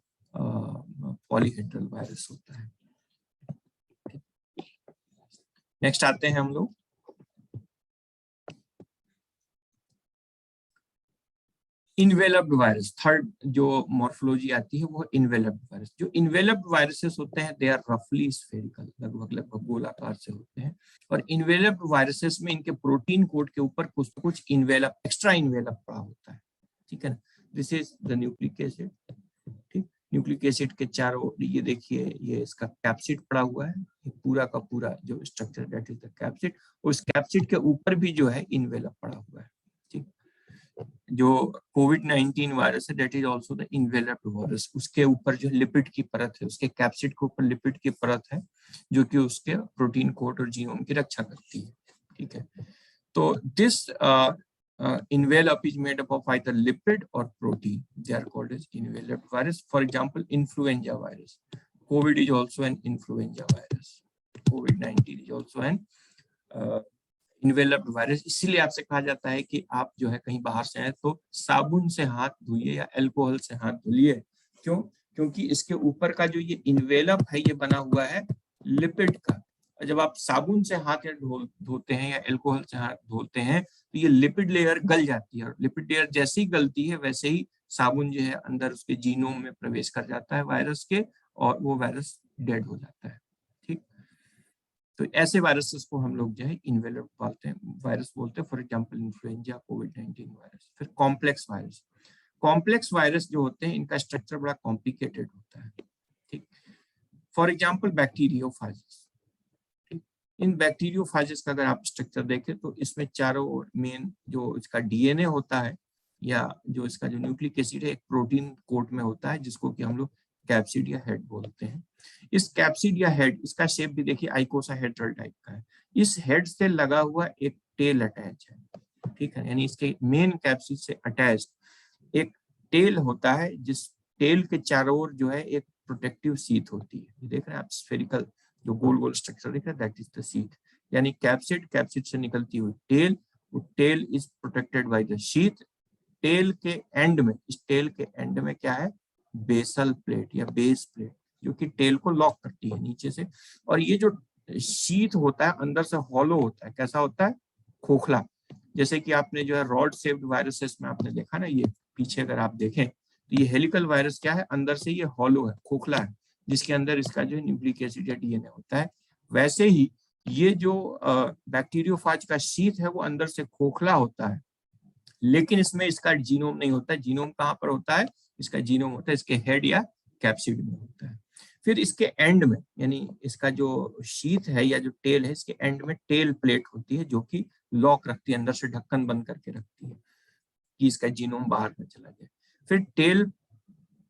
पॉलीहेड्रल वायरस होता है। नेक्स्ट आते हैं हम लोग इन्वेलप्ड वायरस। थर्ड जो मॉर्फोलॉजी आती है वो इन्वेलप्ड वायरस। जो इन्वेलप्ड वायरसेस होते हैं दे आर रफली स्फेरिकल, लगभग गोलाकार से होते हैं। और इन्वेलप्ड वायरसेस में इनके प्रोटीन कोड के ऊपर कुछ इन्वेलप, एक्स्ट्रा इन्वेलप पड़ा होता है, ठीक है ना? This is the nucleic acid. ठीक, न्यूक्लिक एसिड के चारों ये देखिए, ये इसका कैप्सिड पड़ा हुआ है, ये पूरा का पूरा जो structure that is the capsid. उस कैप्सिड के ऊपर भी जो है इन्वेलप पड़ा हुआ है। ठीक, जो कोविड-19 वायरस है that is also the enveloped virus. उसके ऊपर जो लिपिड की परत है, उसके कैप्सिड के ऊपर लिपिड की परत है जो कि उसके प्रोटीन कोड और जीनोम की रक्षा करती है। ठीक है, तो this envelope is made up of either lipid or protein. They are called as enveloped virus. For example, influenza virus. COVID is also an influenza virus. COVID-19 is also an enveloped virus. इसीलिए आपसे कहा जाता है कि आप जो है कहीं बाहर से आए तो साबुन से हाथ धोइए या अल्कोहल से हाथ धोइए। क्यों? क्योंकि इसके ऊपर का जो ये इन्वेलप है ये बना हुआ है लिपिड का। जब आप साबुन से हाथ धोते हैं या अल्कोहल से हाथ धोते हैं तो ये लिपिड लेयर गल जाती है, और लिपिड लेयर जैसे ही गलती है वैसे ही साबुन जो है अंदर उसके जीनोम में प्रवेश कर जाता है वायरस के, और वो वायरस डेड हो जाता है। ठीक, तो ऐसे वायरसेस को हम लोग जो है इन्वेलप्ड वायरस बोलते हैं। For example influenza, covid virus. फिर कॉम्प्लेक्स वायरस। कॉम्प्लेक्स वायरस जो होते हैं इनका स्ट्रक्चर बड़ा कॉम्प्लिकेटेड होता है। ठीक, फॉर एग्जांपल बैक्टीरियोफाइजिस। इन बैक्टीरियोफाइजिस का अगर आप स्ट्रक्चर देखें तो इसमें चारों ओर मेन जो इसका डीएनए होता है या जो इसका जो न्यूक्लिक एसिड है एक प्रोटीन कोट में होता है जिसको कि हम लोग कैप्सिड या हेड बोलते हैं। इस कैप्सिड या हेड, इसका शेप भी देखिए आइकोसाहेड्रल टाइप का है। इस हेड से लगा हुआ एक टेल अटैच है, ठीक है, यानी इसके मेन कैप्सिड से अटैच एक टेल होता है, जिस टेल के चारों ओर जो है एक प्रोटेक्टिव शीथ होती है। देख रहे हैं आप स्फेरिकल जो गोल गोल स्ट्रक्चर दिख रहा है दैट इज द शीथ, यानी कैप्सिड, कैप्सिड से निकलती हुई टेल, वो tail is protected by the sheath. Tail के एंड में, इस टेल के एंड में क्या है? बेसल प्लेट या बेस प्लेट, जो कि टेल को लॉक करती है नीचे से। और ये जो शीथ होता है अंदर से हॉलो होता है। कैसा होता है? खोखला। जैसे कि आपने जो है रॉड शेप्ड वायरसेस में आपने देखा ना, ये पीछे अगर आप देखें तो ये हेलिकल वायरस क्या है? अंदर से ये हॉलो है, खोखला है, जिसके अंदर इसका जो न्यूक्लिक एसिड या डीएनए होता है। वैसे ही ये जो बैक्टीरियोफाज का शीथ है वो अंदर से खोखला होता है, लेकिन इसमें इसका जीनोम नहीं होता है। जीनोम कहाँ पर होता है? इसका जीनोम होता है इसके हेड या कैप्सिड में होता है। फिर इसके एंड में, यानी इसका जो शीथ है या जो टेल है, इसके एंड में टेल प्लेट होती है जो कि लॉक रखती है, अंदर से ढक्कन बंद करके रखती है कि इसका जीनोम बाहर न चला जाए। फिर टेल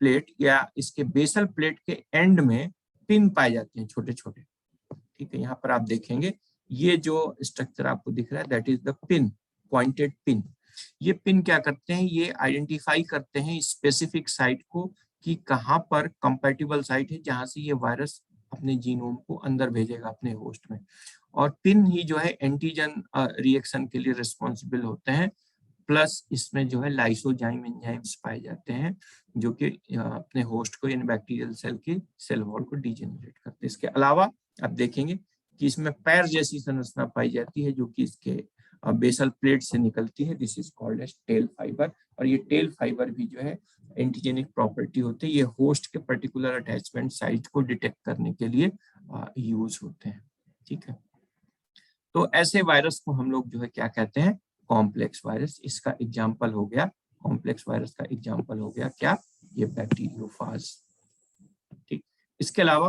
प्लेट या इसके बेसल प्लेट के एंड में पिन पाए जाते हैं छोटे छोटे। ठीक है, यहाँ पर आप देखेंगे ये जो स्ट्रक्चर आपको दिख रहा है that is the pin, pointed pin. ये पिन क्या करते हैं? ये आइडेंटिफाई करते हैं स्पेसिफिक साइट को कि कहाँ पर कंपैटिबल साइट है जहां से ये वायरस अपने जीनोम को अंदर भेजेगा अपने होस्ट में। और पिन ही जो है एंटीजन रिएक्शन के लिए रिस्पॉन्सिबल होते हैं प्लस इसमें जो है लाइसोजाइम एंजाइम्स पाए जाते हैं जो कि अपने होस्ट को यानी बैक्टीरियल सेल की सेल वॉल को डिजेनरेट करते हैं। इसके अलावा आप देखेंगे कि इसमें पैर जैसी संरचना पाई जाती है जो कि इसके बेसल प्लेट से निकलती है। This is called as tail fibre. और ये टेल फाइबर भी जो है एंटीजेनिक प्रॉपर्टी होते हैं, ये होस्ट के पर्टिकुलर अटैचमेंट साइट को डिटेक्ट करने के लिए यूज होते हैं। ठीक है, तो ऐसे वायरस को हम लोग जो है क्या कहते हैं, कॉम्प्लेक्स वायरस। इसका एग्जांपल हो गया, कॉम्प्लेक्स वायरस का एग्जांपल हो गया क्या, ये बैक्टीरियोफाज। ठीक, इसके अलावा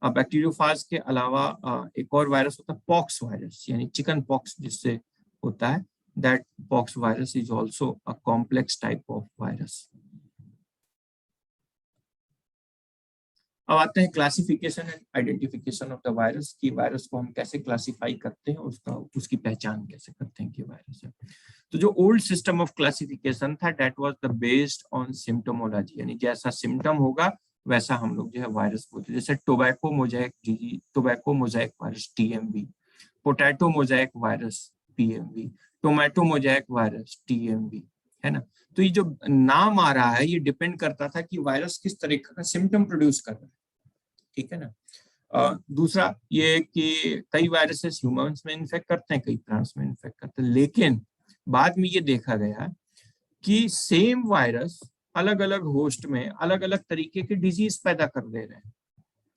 बैक्टीरियोफाज के अलावा एक और वायरस होता है पॉक्स वायरस, यानी चिकन पॉक्स जिससे होता है, that pox virus is also a complex type of virus. अब आते हैं classification and identification of the virus, की वायरस को हम कैसे क्लासिफाई करते हैं, उसकी पहचान कैसे करते हैं कि वायरस है। तो जो ओल्ड सिस्टम ऑफ क्लासिफिकेशन था that was the based on symptomatology, यानी जैसा सिम्टम होगा वैसा हम लोग जो है वायरस बोलते हैं। जैसे tobacco Mosaic tobacco Mosaic virus TMV, potato Mosaic virus PMV, tomato Mosaic virus TMV, है ना। तो ये जो नाम आ रहा है ये डिपेंड करता था कि वायरस किस तरीके का सिम्टम प्रोड्यूस कर रहा है। ठीक है ना। दूसरा ये कि कई वायरसेस ह्यूमंस में इन्फेक्ट करते हैं, कई प्लांट्स में इन्फेक्ट करते हैं, लेकिन बाद में ये देखा गया कि सेम वायरस अलग अलग होस्ट में अलग अलग तरीके के डिजीज पैदा कर दे रहे हैं।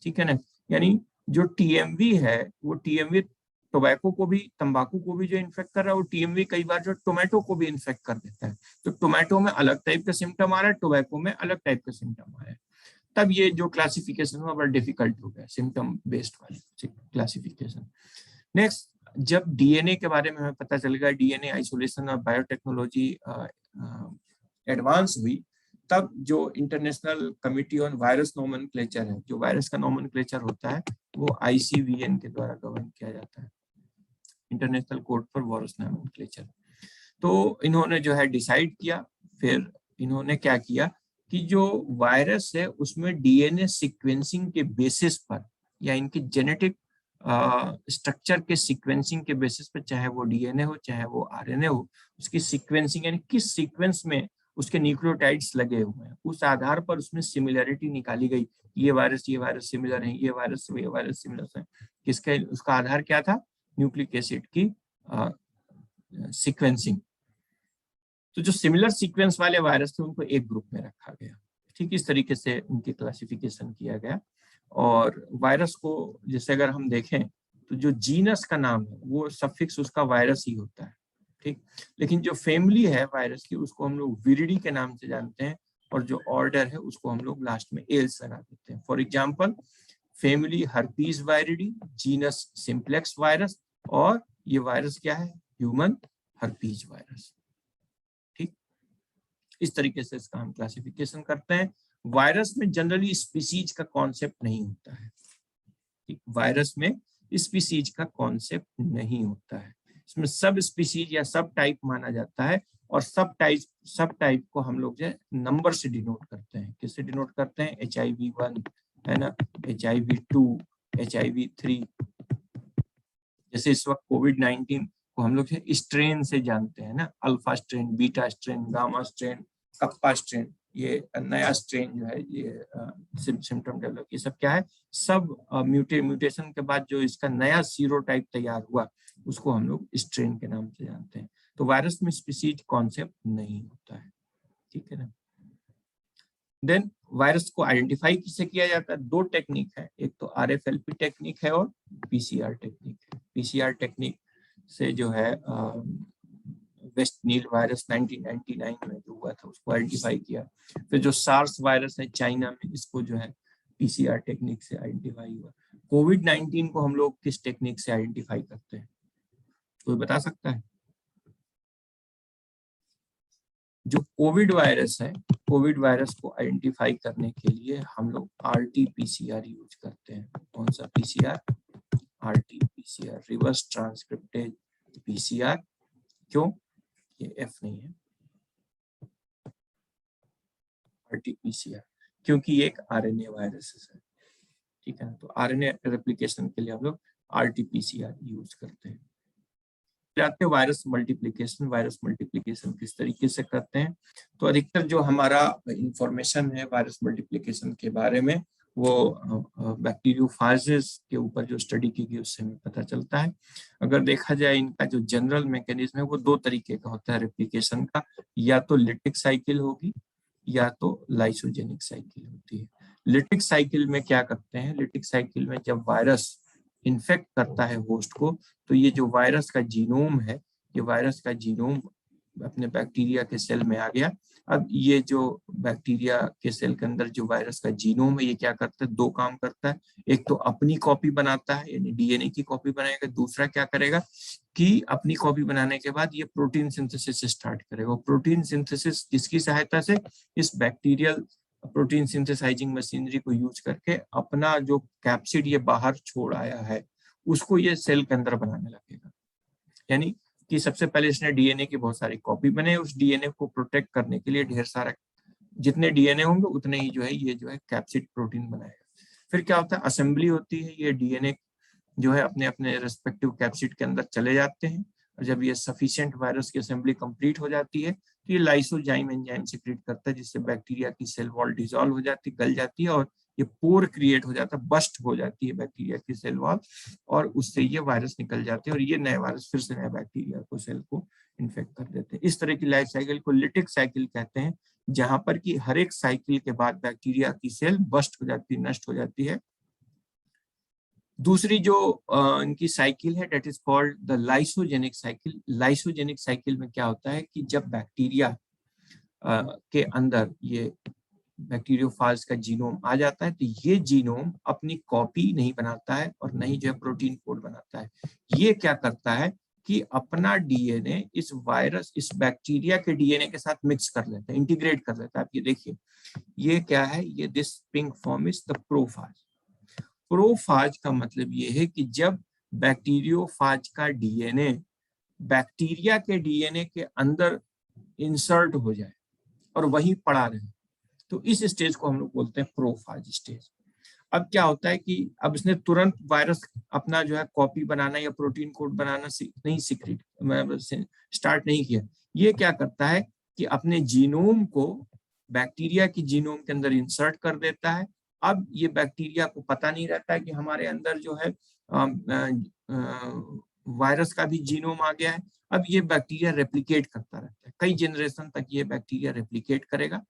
ठीक है ना, यानी जो टीएमवी है वो टीएमवी टोबैको को भी, तंबाकू को भी जो इन्फेक्ट कर रहा है, वो टीएमवी कई बार जो टोमेटो को भी इन्फेक्ट कर देता है। तो टोमेटो में अलग टाइप का सिम्टम आ रहा है, टोबैको में अलग टाइप का सिम्टम आ रहा है। तब ये जो क्लासिफिकेशन हुआ बड़ा डिफिकल्ट हो गया, सिम्टम बेस्ड वाले क्लासिफिकेशन। नेक्स्ट, जब डीएनए के बारे में हमें पता चल गया, डीएनए आइसोलेशन और बायोटेक्नोलॉजी एडवांस हुई, तब जो international committee on virus nomenclature है, जो वायरस का नोमेनक्लेचर होता है वो आईसीवीएन के द्वारा गवर्न किया जाता है, international code for virus nomenclature. तो इन्होंने जो है डिसाइड किया, फिर इन्होंने क्या किया कि जो वायरस है उसमें डीएनए सीक्वेंसिंग के बेसिस पर या इनके जेनेटिक स्ट्रक्चर के सीक्वेंसिंग के बेसिस पर, चाहे वो डीएनए हो चाहे वो आरएनए हो, उसकी सीक्वेंसिंग यानी किस सीक्वेंस में उसके न्यूक्लियोटाइड्स लगे हुए हैं, उस आधार पर उसमें सिमिलरिटी निकाली गई। ये वायरस सिमिलर है, ये वायरस सिमिलर है। किसका, उसका आधार क्या था, न्यूक्लिक एसिड की सीक्वेंसिंग। तो जो सिमिलर सीक्वेंस वाले वायरस थे उनको एक ग्रुप में रखा गया। ठीक, इस तरीके से उनकी क्लासिफिकेशन किया गया। और वायरस को जैसे अगर हम देखें तो जो जीनस का नाम है वो सफिक्स उसका वायरस ही होता है। ठीक, लेकिन जो फैमिली है वायरस की उसको हम लोग विरिडी के नाम से जानते हैं, और जो ऑर्डर है उसको हम लोग लास्ट में एल्स लगा देते हैं। For example, family herpesviridae, genus simplex virus, और ये वायरस क्या है, ह्यूमन हर्पीज वायरस। ठीक, इस तरीके से इसका हम क्लासिफिकेशन करते हैं। वायरस में जनरली स्पीसीज का कॉन्सेप्ट नहीं होता है। वायरस में स्पीसीज का कॉन्सेप्ट नहीं होता है, इसमें सब स्पीसीज या सब टाइप माना जाता है। और सब टाइप को हम लोग जो है नंबर से डिनोट करते हैं। किससे डिनोट करते हैं, HIV1 है ना, HIV2, HIV3। जैसे इस वक्त कोविड-19 को हम लोग स्ट्रेन से जानते हैं ना, alpha strain, beta strain, gamma strain, kappa strain, ये नया स्ट्रेन जो है, ये सिम्टम डेवलप, ये सब क्या है, सब म्यूटेशन के बाद जो इसका नया सीरोटाइप तैयार हुआ उसको हम लोग स्ट्रेन के नाम से जानते हैं। तो वायरस में स्पीसीज कॉन्सेप्ट नहीं होता है। ठीक है ना। देन वायरस को आइडेंटिफाई किससे किया जाता है, दो टेक्निक है, एक तो RFLP टेक्निक है और PCR टेक्निक है। PCR टेक्निक से जो है वेस्ट नील वायरस 1999 में जो हुआ था उसको आइडेंटिफाई किया। फिर जो सार्स वायरस है चाइना में, इसको जो है PCR टेक्निक से आइडेंटिफाई हुआ। कोविड-19 को हम लोग किस टेक्निक से आइडेंटिफाई करते हैं, कोई बता सकता है? जो कोविड वायरस है, कोविड वायरस को आइडेंटिफाई करने के लिए हम लोग RT-PCR यूज करते हैं। कौन सा PCR? RT-PCR, reverse transcriptase PCR। क्यों? ये F नहीं है, RT-PCR क्योंकि ये एक RNA वायरस है। ठीक है, तो RNA रेप्लिकेशन के लिए हम लोग RT-PCR यूज करते हैं। जाते हैं वायरस मल्टीप्लिकेशन। वायरस मल्टीप्लिकेशन किस तरीके से करते हैं, तो अधिकतर जो हमारा इंफॉर्मेशन है वायरस मल्टीप्लिकेशन के बारे में वो बैक्टीरियोफाजेस के ऊपर जो स्टडी की गई उससे हमें पता चलता है। अगर देखा जाए इनका जो जनरल मैकेनिज्म है वो दो तरीके का होता है रेप्लिकेशन का, या तो लिटिक साइकिल होगी या तो लाइसोजेनिक साइकिल होती है। लिटिक साइकिल में क्या करते हैं, लिटिक साइकिल में जब वायरस इन्फेक्ट करता है होस्ट को, तो ये जो वायरस का जीनोम है, ये वायरस का जीनोम अपने बैक्टीरिया के सेल में आ गया। अब ये जो बैक्टीरिया के सेल के अंदर जो वायरस का जीनोम है ये क्या करता है, दो काम करता है। एक तो अपनी कॉपी बनाता है यानी डीएनए की कॉपी बनाएगा, दूसरा क्या करेगा कि अपनी कॉपी बनाने के बाद ये प्रोटीन सिंथेसिस स्टार्ट करेगा। प्रोटीन सिंथेसिस किसकी सहायता से, इस बैक्टीरियल प्रोटीन सिंथेसाइजिंग मशीनरी को यूज करके अपना जो कैप्सिड ये बाहर छोड़ आया है उसको ये सेल के अंदर बनाने लगेगा। यानी कि सबसे पहले इसने डीएनए की बहुत सारी कॉपी बनाई, उस डीएनए को प्रोटेक्ट करने के लिए ढेर सारा, जितने डीएनए होंगे उतने ही जो है ये जो है कैप्सिड प्रोटीन बनाएगा। फिर क्या होता है, असेंबली होती है, ये डीएनए जो है अपने अपने रेस्पेक्टिव कैप्सिड के अंदर चले जाते हैं, और जब ये सफिशिएंट वायरस की असेंबली कंप्लीट हो जाती है तो ये लाइसोजाइम एंजाइम सिक्रीट करता है, जिससे बैक्टीरिया की सेल वॉल डिसॉल्व हो जाती है, गल जाती है, और ये पोर क्रिएट हो जाता है, बस्ट हो जाती है बैक्टीरिया की सेल वॉल, और उससे ये वायरस निकल जाते हैं और ये नए वायरस फिर से नए बैक्टीरिया को सेल को इन्फेक्ट कर देते हैं। इस तरह की लाइफ साइकिल को लिटिक साइकिल कहते हैं, जहां पर कि हर एक साइकिल के बाद बैक्टीरिया की सेल बस्ट हो जाती है, नष्ट हो जाती है। दूसरी जो इनकी साइकिल है that is called the lysogenic cycle. Lysogenic cycle में क्या होता है कि जब बैक्टीरिया के अंदर ये बैक्टीरियोफाज का जीनोम आ जाता है तो ये जीनोम अपनी कॉपी नहीं बनाता है और नहीं जो है प्रोटीन कोड बनाता है। ये क्या करता है कि अपना डीएनए इस वायरस, इस बैक्टीरिया के डीएनए के साथ मिक्स कर लेता है, इंटीग्रेट कर लेता है। आप ये देखिए, ये क्या है, ये this pink form is the prophase. Prophase का मतलब ये है कि जब बैक्टीरियोफाज का डीएनए बैक्टीरिया के डीएनए के अंदर इंसर्ट हो जाए और वहीं पड़ा रहे, तो इस स्टेज को हम लोग बोलते हैं प्रोफाज स्टेज। अब क्या होता है कि अब इसने तुरंत वायरस अपना जो है कॉपी बनाना या प्रोटीन कोड बनाना नहीं स्टार्ट नहीं किया। ये क्या करता है कि अपने जीनोम को बैक्टीरिया की जीनोम के अंदर इंसर्ट कर देता है। अब ये बैक्टीरिया को पता नहीं रहता है कि हमारे अंदर जो है वायरस का भी जीनोम आ गया है। अब ये बैक्टीरिया रेप्लिकेट करता रहता है, कई जनरेशन तक ये बैक्टीरिया रेप्लिकेट करेगा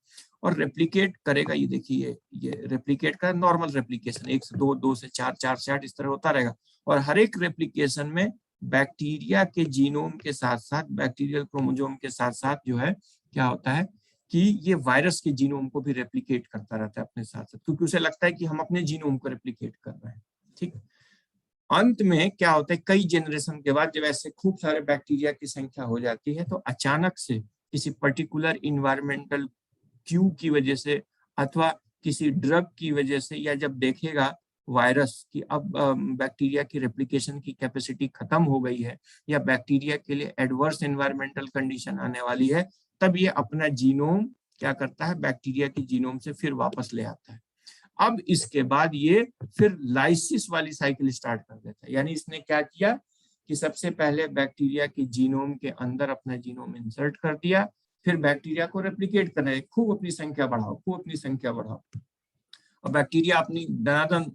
और रेप्लिकेट करेगा। ये देखिए, ये रेप्लिकेट का नॉर्मल रेप्लिकेशन 1 से 2, 2 से 4, 4 से 8 इस तरह होता रहेगा। और हर एक रेप्लिकेशन में बैक्टीरिया के जीनोम के साथ साथ, बैक्टीरियल क्रोमोसोम के साथ साथ जो है क्या होता है कि ये वायरस के जीनोम को भी रेप्लिकेट करता रहता है अपने साथ साथ, क्योंकि उसे लगता है कि हम अपने जीनोम को रेप्लिकेट कर रहे हैं। ठीक, अंत में क्या होता है, कई जनरेशन के बाद जब ऐसे खूब सारे बैक्टीरिया की संख्या हो जाती है तो अचानक से किसी पर्टिकुलर इन्वायरमेंटल क्यू की वजह से अथवा किसी ड्रग की वजह से, या जब देखेगा वायरस कि अब बैक्टीरिया की रेप्लिकेशन की कैपेसिटी खत्म हो गई है या बैक्टीरिया के लिए एडवर्स एनवायरमेंटल कंडीशन आने वाली है, तब ये अपना जीनोम क्या करता है, बैक्टीरिया की जीनोम से फिर वापस ले आता है। अब इसके बाद ये फिर लाइसिस वाली साइकिल स्टार्ट कर देता है। यानी इसने क्या किया कि सबसे पहले बैक्टीरिया की जीनोम के अंदर अपना जीनोम इंसर्ट कर दिया, फिर बैक्टीरिया को रेप्लिकेट करना है, खूब अपनी संख्या बढ़ाओ, खूब अपनी संख्या बढ़ाओ। और बैक्टीरिया अपनी दनादन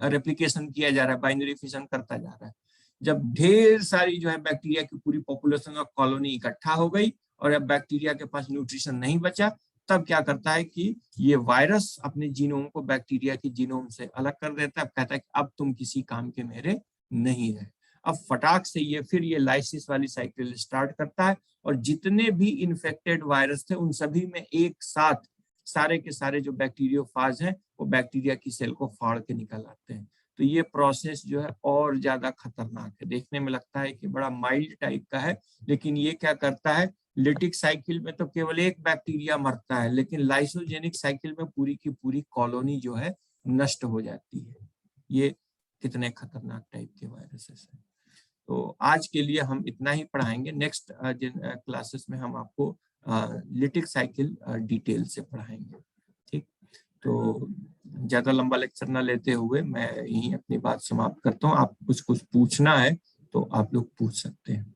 रेप्लिकेशन किया जा रहा है, बाइनरी फिशन करता जा रहा है। जब ढेर सारी जो है बैक्टीरिया की पूरी पॉपुलेशन और कॉलोनी इकट्ठा हो गई और अब बैक्टीरिया के पास न्यूट्रिशन नहीं बचा, तब क्या करता है कि ये वायरस अपने जीनोम को बैक्टीरिया की जीनोम से अलग कर देता है। अब कहता है कि अब तुम किसी काम के मेरे नहीं रहे। अब फटाक से ये फिर ये लाइसिस वाली साइकिल स्टार्ट करता है और जितने भी इन्फेक्टेड वायरस थे उन सभी में एक साथ सारे के सारे जो बैक्टीरियोफाज हैं वो बैक्टीरिया की सेल को फाड़ के निकल आते हैं। तो ये प्रोसेस जो है और ज्यादा खतरनाक है। देखने में लगता है कि बड़ा माइल्ड टाइप का है, लेकिन ये क्या करता है, लिटिक साइकिल में तो केवल एक बैक्टीरिया मरता है, लेकिन लाइसोजेनिक साइकिल में पूरी की पूरी कॉलोनी जो है नष्ट हो जाती है। ये कितने खतरनाक टाइप के वायरसेस हैं। तो आज के लिए हम इतना ही पढ़ाएंगे। नेक्स्ट क्लासेस में हम आपको लिटिक साइकिल डिटेल से पढ़ाएंगे। ठीक, तो ज्यादा लंबा लेक्चर ना लेते हुए मैं यही अपनी बात समाप्त करता हूँ। आप कुछ पूछना है तो आप लोग पूछ सकते हैं।